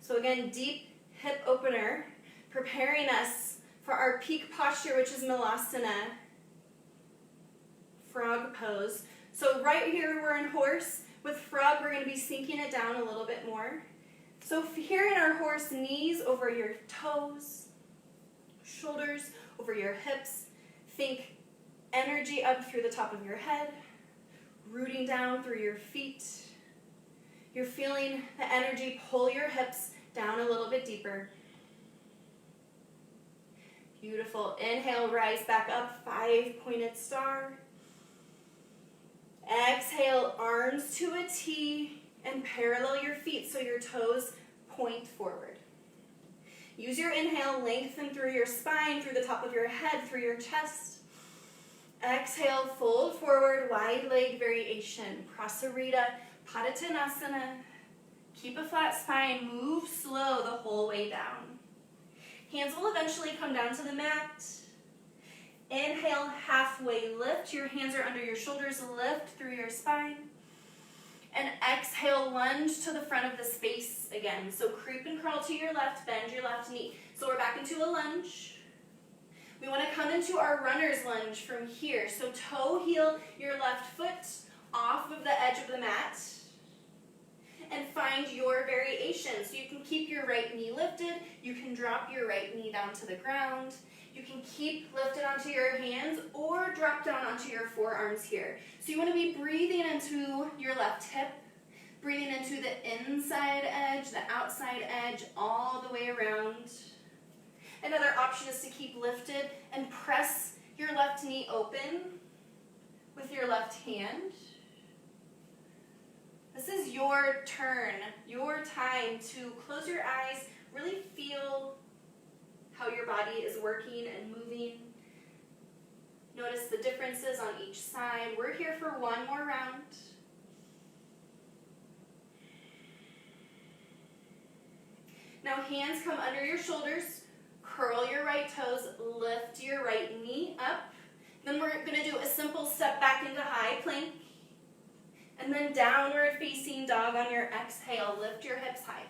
So again, deep hip opener, preparing us for our peak posture, which is Malasana. Frog pose. So right here we're in horse. With frog we're going to be sinking it down a little bit more. So here in our horse, knees over your toes, shoulders over your hips. Think energy up through the top of your head, rooting down through your feet. You're feeling the energy pull your hips down a little bit deeper. Beautiful. Inhale, rise back up, 5-pointed star. Exhale, arms to a T and parallel your feet so your toes point forward. Use your inhale, lengthen through your spine, through the top of your head, through your chest. Exhale, fold forward, wide leg variation. Prasarita, Padottanasana. Keep a flat spine, move slow the whole way down. Hands will eventually come down to the mat. Inhale, halfway lift. Your hands are under your shoulders, lift through your spine. And exhale, lunge to the front of the space again. So creep and crawl to your left, bend your left knee. So we're back into a lunge. We want to come into our runner's lunge from here. So toe heel your left foot off of the edge of the mat. And find your variation. So you can keep your right knee lifted. You can drop your right knee down to the ground. You can keep lifted onto your hands or drop down onto your forearms here. So you want to be breathing into your left hip, Breathing into the inside edge, the outside edge, all the way around. Another option is to keep lifted and press your left knee open with your left hand. This is your turn, your time to close your eyes, really feel how your body is working and moving. Notice the differences on each side. We're here for one more round. Now hands come under your shoulders, curl your right toes, lift your right knee up. Then we're going to do a simple step back into high plank. And then downward facing dog on your exhale. Lift your hips high.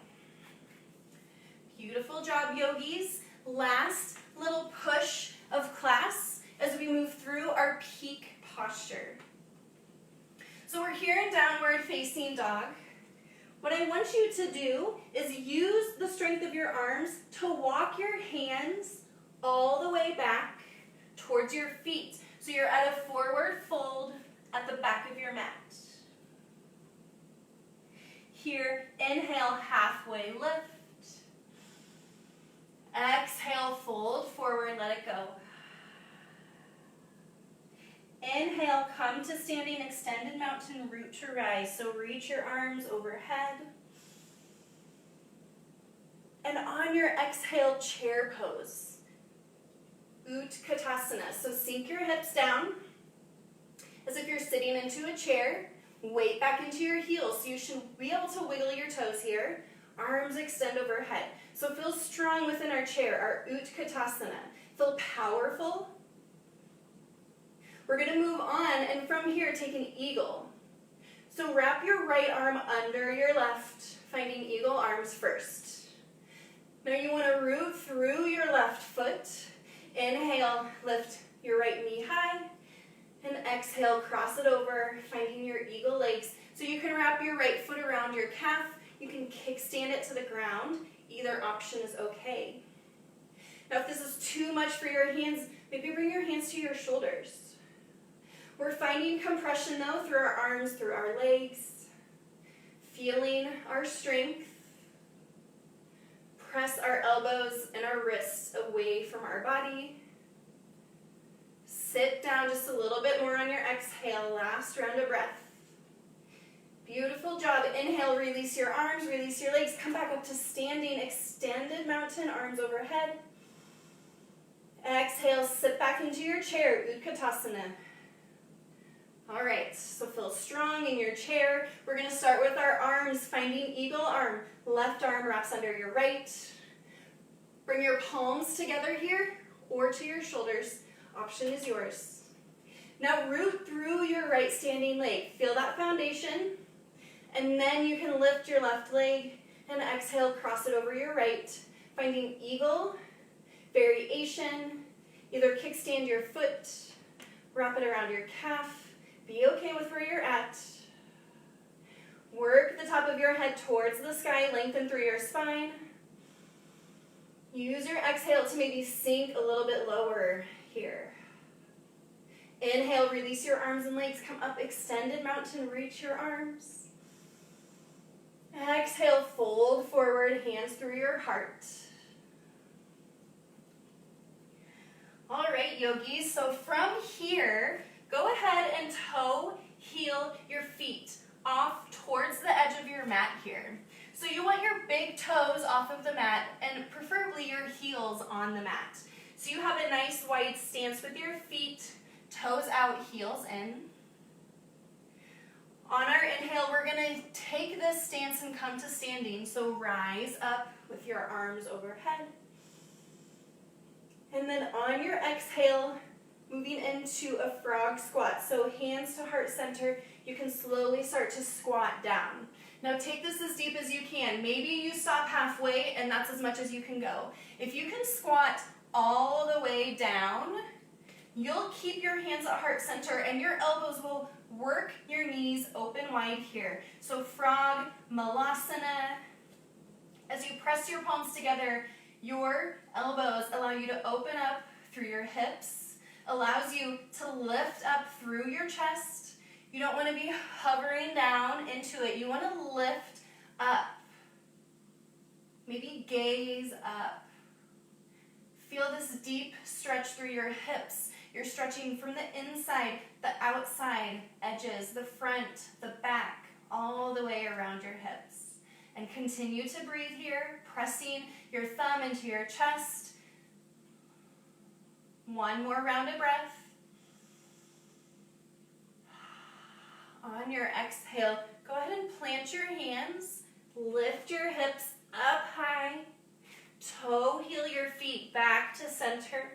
Beautiful job, yogis. Last little push of class as we move through our peak posture. So we're here in downward facing dog. What I want you to do is use the strength of your arms to walk your hands all the way back towards your feet. So you're at a forward fold at the back of your mat. Here, inhale, halfway lift. Exhale, fold forward, let it go. Inhale, come to standing extended mountain, root to rise. So reach your arms overhead. And on your exhale, chair pose. Utkatasana. So sink your hips down as if you're sitting into a chair. Weight back into your heels. So you should be able to wiggle your toes here. Arms extend overhead. So feel strong within our chair, our Utkatasana. Feel powerful. We're going to move on, and from here, take an eagle. So wrap your right arm under your left, finding eagle arms first. Now you want to root through your left foot. Inhale, lift your right knee high. And exhale, cross it over, finding your eagle legs. So you can wrap your right foot around your calf. You can kickstand it to the ground. Either option is okay. Now if this is too much for your hands, maybe bring your hands to your shoulders. We're finding compression though through our arms, through our legs. Feeling our strength. Press our elbows and our wrists away from our body. Sit down just a little bit more on your exhale. Last round of breath. Beautiful job. Inhale, release your arms, release your legs. Come back up to standing, extended mountain, arms overhead. Exhale, sit back into your chair, Utkatasana. All right, so feel strong in your chair. We're going to start with our arms, finding eagle arm. Left arm wraps under your right. Bring your palms together here or to your shoulders. Option is yours. Now root through your right standing leg. Feel that foundation. And then you can lift your left leg and exhale, cross it over your right. Finding eagle, variation. Either kickstand your foot, wrap it around your calf. Be okay with where you're at. Work the top of your head towards the sky, lengthen through your spine. Use your exhale to maybe sink a little bit lower here. Inhale, release your arms and legs, come up, extended mountain, reach your arms. Exhale, fold forward, hands through your heart. All right, yogis, so from here, go ahead and toe, heel your feet off towards the edge of your mat here. So you want your big toes off of the mat and preferably your heels on the mat. So you have a nice wide stance with your feet, toes out, heels in. On our inhale, we're going to take this stance and come to standing. So rise up with your arms overhead. And then on your exhale, moving into a frog squat. So hands to heart center, you can slowly start to squat down. Now take this as deep as you can. Maybe you stop halfway and that's as much as you can go. If you can squat all the way down, you'll keep your hands at heart center and your elbows will work your knees open wide here. So frog, malasana. As you press your palms together, your elbows allow you to open up through your hips, allows you to lift up through your chest. You don't want to be hovering down into it. You want to lift up. Maybe gaze up. Feel this deep stretch through your hips. You're stretching from the inside, the outside edges, the front, the back, all the way around your hips. And continue to breathe here, pressing your thumb into your chest. One more round of breath. On your exhale, go ahead and plant your hands, lift your hips up high, toe heel your feet back to center.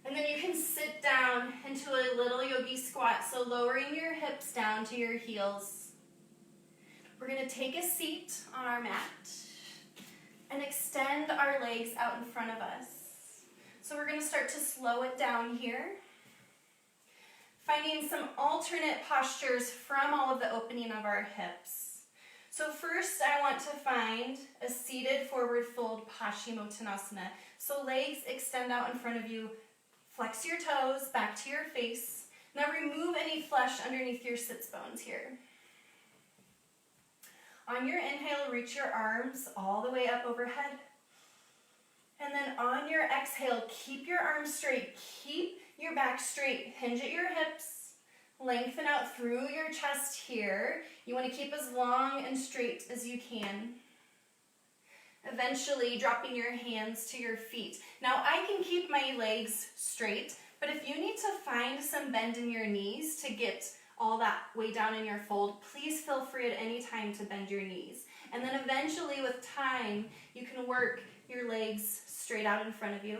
And then you can sit down into a little yogi squat, so lowering your hips down to your heels. We're going to take a seat on our mat and extend our legs out in front of us. So we're going to start to slow it down here, finding some alternate postures from all of the opening of our hips. So first I want to find a seated forward fold Paschimottanasana. So legs extend out in front of you, flex your toes back to your face. Now remove any flesh underneath your sits bones here. On your inhale, reach your arms all the way up overhead. And then on your exhale, keep your arms straight, keep your back straight, hinge at your hips. Lengthen out through your chest here. You want to keep as long and straight as you can. Eventually dropping your hands to your feet. Now I can keep my legs straight, but if you need to find some bend in your knees to get all that way down in your fold, please feel free at any time to bend your knees. And then eventually with time, you can work your legs straight out in front of you.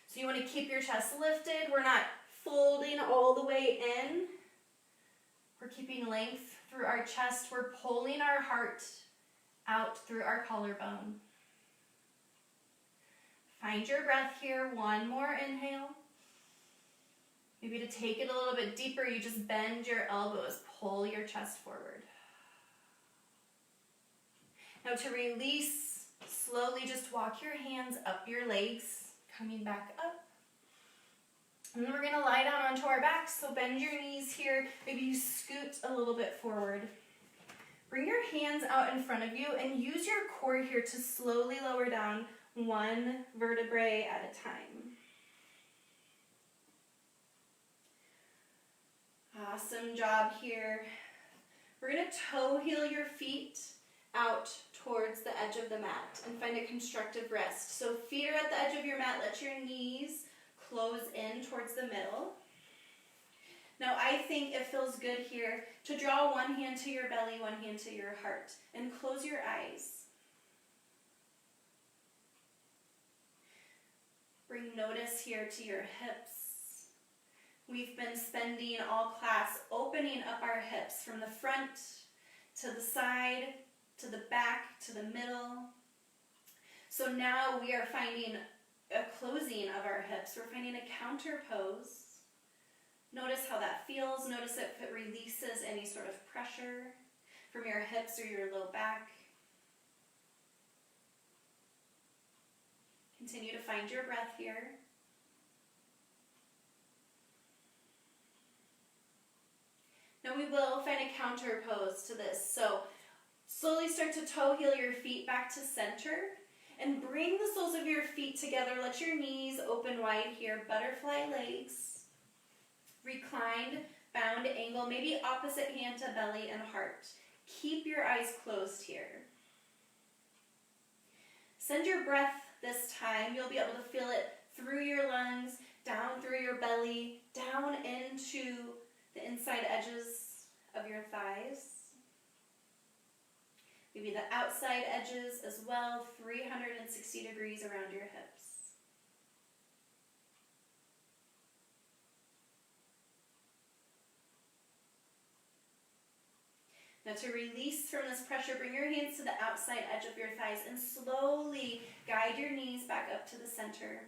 So you want to keep your chest lifted. We're not folding all the way in. We're keeping length through our chest. We're pulling our heart out through our collarbone. Find your breath here. One more inhale. Maybe to take it a little bit deeper, you just bend your elbows, pull your chest forward. Now to release, slowly just walk your hands up your legs, coming back up. And then we're going to lie down onto our backs, so bend your knees here. Maybe you scoot a little bit forward. Bring your hands out in front of you and use your core here to slowly lower down one vertebrae at a time. Awesome job here. We're going to toe heel your feet out towards the edge of the mat and find a constructive rest. So feet are at the edge of your mat. Let your knees close in towards the middle. Now I think it feels good here to draw one hand to your belly, one hand to your heart, and close your eyes. Bring notice here to your hips. We've been spending all class opening up our hips from the front to the side, to the back, to the middle. So now we are finding a closing of our hips. We're finding a counter pose. Notice how that feels. Notice if it releases any sort of pressure from your hips or your low back. Continue to find your breath here. Now we will find a counter pose to this. So slowly start to toe heel your feet back to center. And bring the soles of your feet together. Let your knees open wide here. Butterfly legs. Reclined, bound angle. Maybe opposite hand to belly and heart. Keep your eyes closed here. Send your breath this time. You'll be able to feel it through your lungs, down through your belly, down into the inside edges of your thighs. Maybe the outside edges as well, 360 degrees around your hips. Now to release from this pressure, bring your hands to the outside edge of your thighs and slowly guide your knees back up to the center.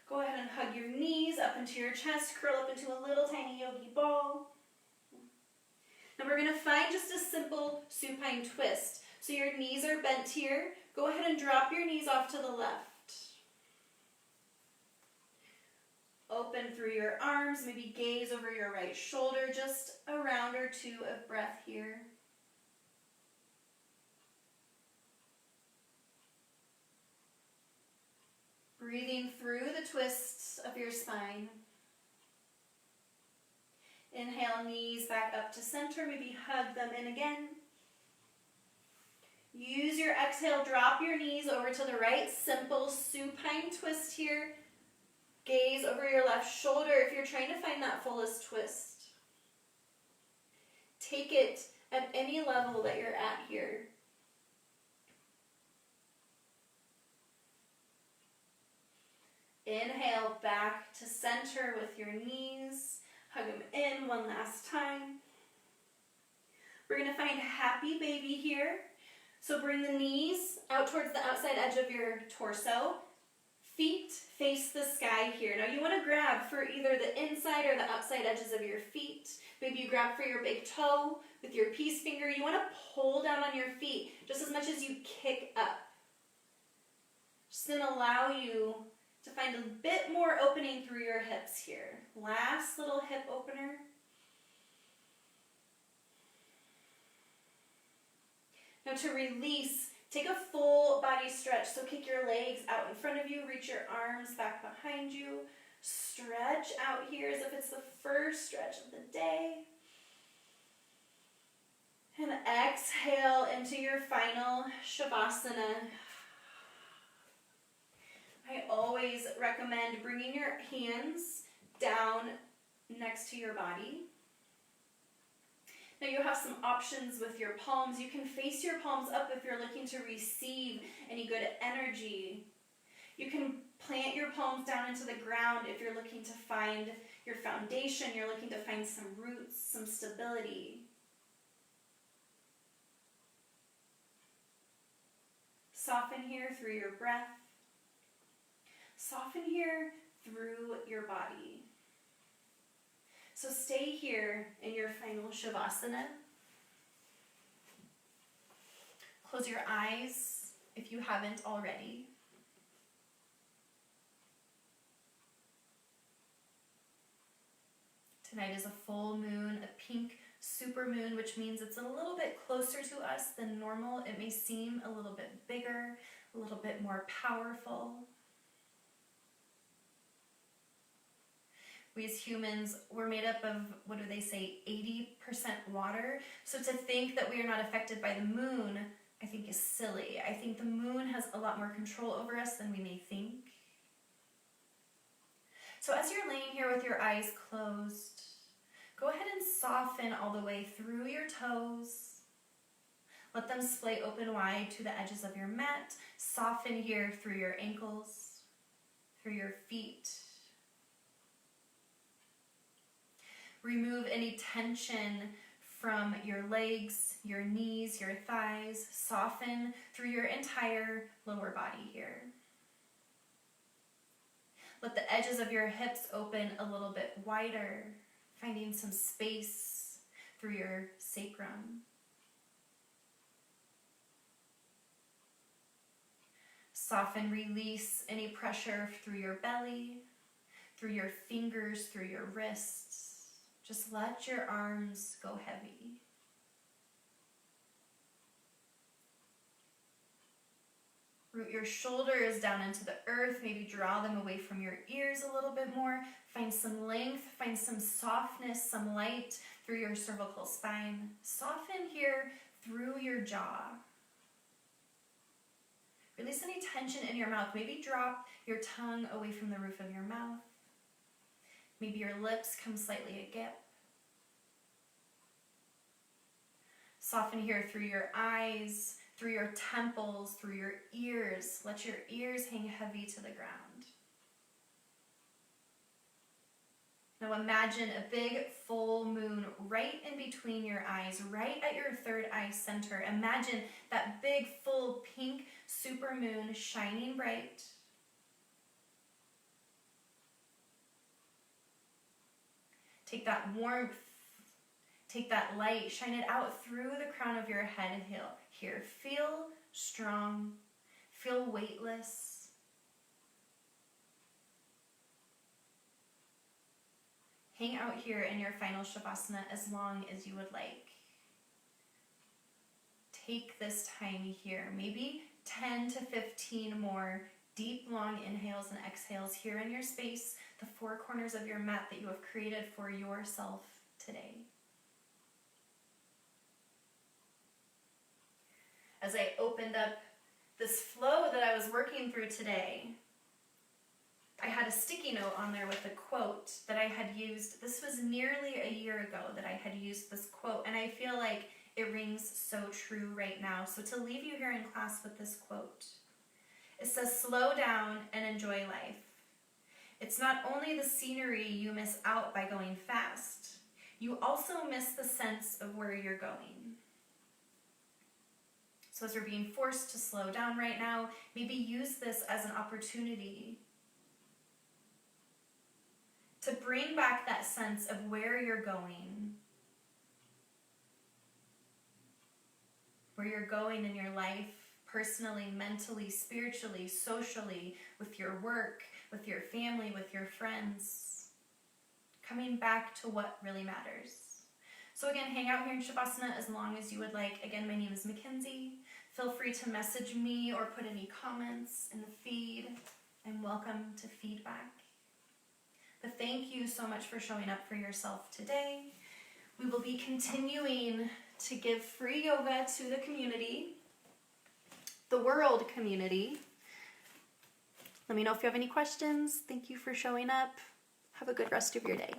Go ahead and hug your knees up into your chest, curl up into a little tiny yogi ball. Now we're going to find just a simple supine twist. So your knees are bent here. Go ahead and drop your knees off to the left. open through your arms, maybe gaze over your right shoulder, just a round or two of breath here. Breathing through the twists of your spine. Inhale, knees back up to center, maybe hug them in again. Use your exhale, drop your knees over to the right, simple supine twist here. Gaze over your left shoulder if you're trying to find that fullest twist. Take it at any level that you're at here. Inhale, back to center with your knees. Hug them in one last time. We're going to find happy baby here. So bring the knees out towards the outside edge of your torso. Feet face the sky here. Now you want to grab for either the inside or the outside edges of your feet. Maybe you grab for your big toe with your peace finger. You want to pull down on your feet just as much as you kick up. Just going to allow you to find a bit more opening through your hips here. Last little hip opener. Now to release, take a full body stretch. So kick your legs out in front of you, reach your arms back behind you. Stretch out here as if it's the first stretch of the day. And exhale into your final Shavasana. I always recommend bringing your hands down next to your body. Now you have some options with your palms. You can face your palms up if you're looking to receive any good energy. You can plant your palms down into the ground if you're looking to find your foundation, you're looking to find some roots, some stability. Soften here through your breath. Soften here through your body. So stay here in your final Shavasana. Close your eyes if you haven't already. Tonight is a full moon, a pink supermoon, which means it's a little bit closer to us than normal. It may seem a little bit bigger, a little bit more powerful. We as humans, we're made up of, what do they say, 80% water. So to think that we are not affected by the moon, I think is silly. I think the moon has a lot more control over us than we may think. So as you're laying here with your eyes closed, go ahead and soften all the way through your toes. Let them splay open wide to the edges of your mat. Soften here through your ankles, through your feet. Remove any tension from your legs, your knees, your thighs. Soften through your entire lower body here. Let the edges of your hips open a little bit wider, finding some space through your sacrum. Soften, release any pressure through your belly, through your fingers, through your wrists. Just let your arms go heavy. Root your shoulders down into the earth. Maybe draw them away from your ears a little bit more. Find some length, find some softness, some light through your cervical spine. Soften here through your jaw. Release any tension in your mouth. Maybe drop your tongue away from the roof of your mouth. Maybe your lips come slightly agape. Soften here through your eyes, through your temples, through your ears. Let your ears hang heavy to the ground. Now imagine a big full moon right in between your eyes, right at your third eye center. Imagine that big full pink supermoon shining bright. Take that warmth, take that light, shine it out through the crown of your head here. Feel strong, feel weightless. Hang out here in your final Shavasana as long as you would like. Take this time here, maybe 10 to 15 more deep, long inhales and exhales here in your space, the four corners of your mat that you have created for yourself today. As I opened up this flow that I was working through today, I had a sticky note on there with a quote that I had used. This was nearly a year ago that I had used this quote, and I feel like it rings so true right now. So to leave you here in class with this quote, it says, slow down and enjoy life. It's not only the scenery you miss out by going fast, you also miss the sense of where you're going. So as we're being forced to slow down right now, maybe use this as an opportunity to bring back that sense of where you're going in your life, personally, mentally, spiritually, socially, with your work, with your family, with your friends. Coming back to what really matters. So again, hang out here in Shavasana as long as you would like. Again, my name is Mackenzie. Feel free to message me or put any comments in the feed. I'm welcome to feedback. But thank you so much for showing up for yourself today. We will be continuing to give free yoga to the community, the world community. Let me know if you have any questions. Thank you for showing up. Have a good rest of your day.